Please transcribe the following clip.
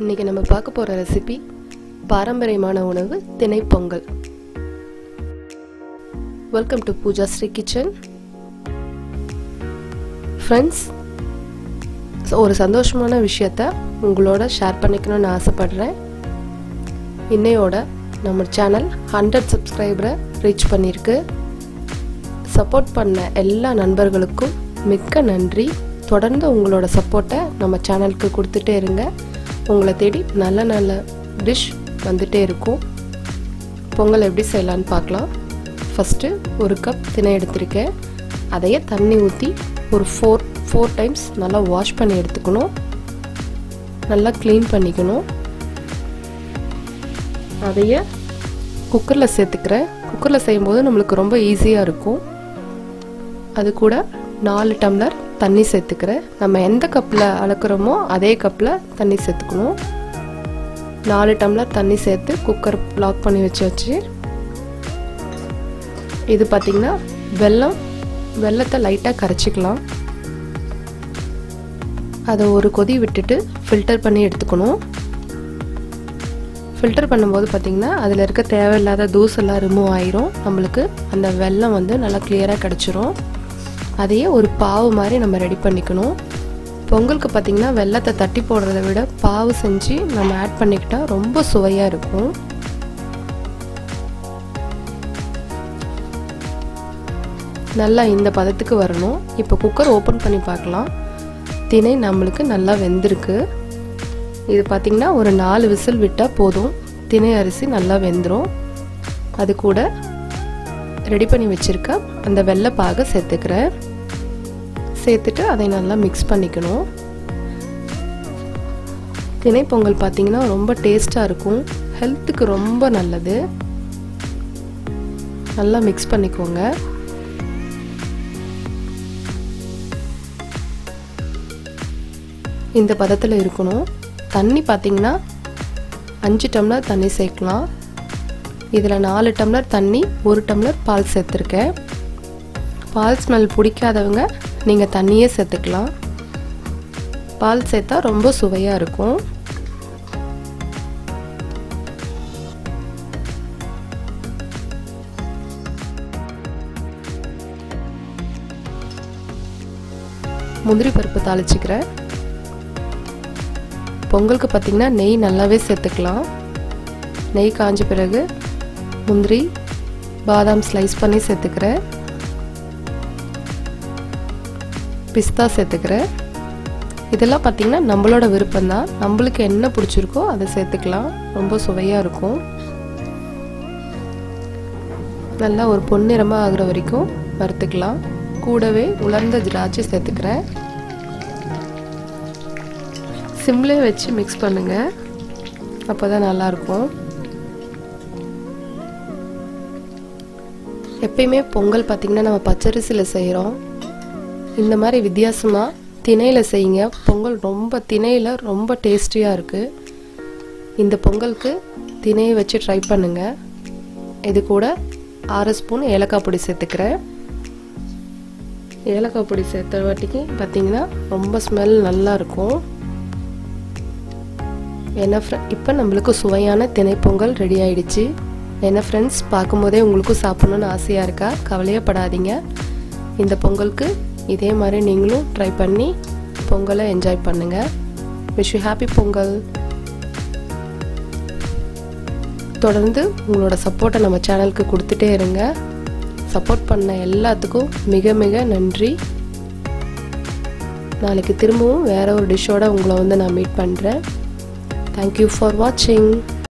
இன்னைக்கு நம்ம பார்க்க போற ரெசிபி பாரம்பரியமான உணவு திணை பொங்கல். Welcome to Pooja Sri kitchen. Friends, ஒரு சந்தோஷமான விஷயத்தை உங்களோட ஷேர் பண்ணிக்கணும்னு ஆசைப்படுறேன். இன்னையோட நம்ம சேனல் 100 சப்ஸ்கிரைபரை ரீச் பண்ணியிருக்கு. சப்போர்ட் பண்ண எல்லா நண்பர்களுக்கும் மிக்க நன்றி. தொடர்ந்து உங்களோட சப்போர்ட்டை நம்ம சேனலுக்கு கொடுத்துட்டே இருங்க. உங்களை தேடி நல்ல நல்ல டிஷ் வந்துட்டே இருக்கும். பொங்கல் எப்படி செய்யலான்னு பார்க்கலாம். ஃபஸ்ட்டு ஒரு கப் திணை எடுத்திருக்கேன். அதையே தண்ணி ஊற்றி ஒரு ஃபோர் டைம்ஸ் நல்லா வாஷ் பண்ணி எடுத்துக்கணும். நல்லா க்ளீன் பண்ணிக்கணும். அதையே குக்கரில் சேர்த்துக்கிறேன். குக்கரில் செய்யும்போது நம்மளுக்கு ரொம்ப ஈஸியாக இருக்கும். அது கூட 4 டம்ளர் தண்ணி சேர்த்துக்கிறேன். நம்ம எந்த கப்பில் அளக்குறோமோ அதே கப்பில் தண்ணி சேர்த்துக்கணும். 4 டம்ளர் தண்ணி சேர்த்து குக்கர் லாக் பண்ணி வச்சாச்சு. இது பார்த்திங்கன்னா வெல்லத்தை லைட்டாக கரைச்சிக்கலாம். அதை ஒரு கொதி விட்டுட்டு ஃபில்டர் பண்ணி எடுத்துக்கணும். ஃபில்டர் பண்ணும்போது பார்த்திங்கன்னா அதில் இருக்க தேவையில்லாத தூசெல்லாம் ரிமூவ் ஆயிரும். நம்மளுக்கு அந்த வெல்லம் வந்து நல்லா கிளியராக கிடச்சிரும். அதையே ஒரு பாவு மாதிரி நம்ம ரெடி பண்ணிக்கணும். பொங்கலுக்கு பார்த்திங்கன்னா வெல்லத்தை தட்டி போடுறத விட பாவு செஞ்சு நம்ம ஆட் பண்ணிக்கிட்டால் ரொம்ப சுவையாக இருக்கும். நல்லா இந்த பதத்துக்கு வரணும். இப்போ குக்கர் ஓப்பன் பண்ணி பார்க்கலாம். திணை நம்மளுக்கு நல்லா வெந்திருக்கு. இது பார்த்திங்கன்னா ஒரு 4 விசில் விட்டால் போதும். திணை அரிசி நல்லா வெந்துடும். அது கூட ரெடி பண்ணி வச்சுருக்க அந்த வெள்ளைப்பாகை சேர்த்துக்கிறேன். சேர்த்துட்டு அதை நல்லா மிக்ஸ் பண்ணிக்கணும். திணை பொங்கல் பார்த்திங்கன்னா ரொம்ப டேஸ்ட்டாக இருக்கும். ஹெல்த்துக்கு ரொம்ப நல்லது. நல்லா மிக்ஸ் பண்ணிக்கோங்க. இந்த பதத்தில் இருக்கணும். தண்ணி பார்த்திங்கன்னா 5 டம்ளர் தண்ணி சேர்க்கலாம். இதில் 4 டம்ளர் தண்ணி, 1 டம்ளர் பால் சேர்த்துருக்கேன். பால் ஸ்மெல் பிடிக்காதவங்க நீங்கள் தண்ணியே சேர்த்துக்கலாம். பால் சேர்த்தா ரொம்ப சுவையாக இருக்கும். முந்திரி பருப்பு தாளிச்சுக்கிறேன். பொங்கலுக்கு பார்த்திங்கன்னா நெய் நல்லாவே சேர்த்துக்கலாம். நெய் காஞ்ச பிறகு முந்திரி, பாதாம் ஸ்லைஸ் பண்ணி சேர்த்துக்கிறேன். பிஸ்தா சேர்த்துக்கிறேன். இதெல்லாம் பார்த்திங்கன்னா நம்மளோட விருப்பம்தான். நம்மளுக்கு என்ன பிடிச்சிருக்கோ அதை சேர்த்துக்கலாம். ரொம்ப சுவையாக இருக்கும். நல்லா ஒரு பொன்னிறமாக ஆகிற வரைக்கும் வறுத்துக்கலாம். கூடவே உலர்ந்த திராட்சை சேர்த்துக்கிறேன். சிம்லே வச்சு மிக்ஸ் பண்ணுங்கள். அப்போ தான் நல்லாயிருக்கும். எப்பயுமே பொங்கல் பார்த்திங்கன்னா நம்ம பச்சரிசியில் செய்கிறோம். இந்த மாதிரி வித்தியாசமாக திணையில் செய்யுங்க. பொங்கல் திணையில் ரொம்ப டேஸ்டியாக இருக்குது. இந்த பொங்கலுக்கு திணையை வச்சு ட்ரை பண்ணுங்கள். இது கூட 6 ஸ்பூன் ஏலக்காய் பொடி சேர்த்துக்கிறேன். ஏலக்காய் பொடி சேர்த்த வாட்டிக்கு பார்த்திங்கன்னா ரொம்ப ஸ்மெல் நல்லாயிருக்கும். இப்போ நம்மளுக்கு சுவையான திணை பொங்கல் ரெடி ஆயிடுச்சு. என்ன ஃப்ரெண்ட்ஸ், பார்க்கும்போதே உங்களுக்கும் சாப்பிட்ணுன்னு ஆசையாக இருக்கா? கவலையப்படாதீங்க. இந்த பொங்கலுக்கு இதே மாதிரி நீங்களும் ட்ரை பண்ணி பொங்கலை என்ஜாய் பண்ணுங்கள். Wish you happy Pongal. தொடர்ந்து உங்களோட சப்போர்ட்டை நம்ம சேனலுக்கு கொடுத்துட்டே இருங்க. சப்போர்ட் பண்ண எல்லாத்துக்கும் மிக மிக நன்றி. நாளைக்கு திரும்பவும் வேற ஒரு டிஷ்ஷோட உங்களை நான் மீட் பண்ணுறேன். தேங்க்யூ ஃபார் வாட்சிங்.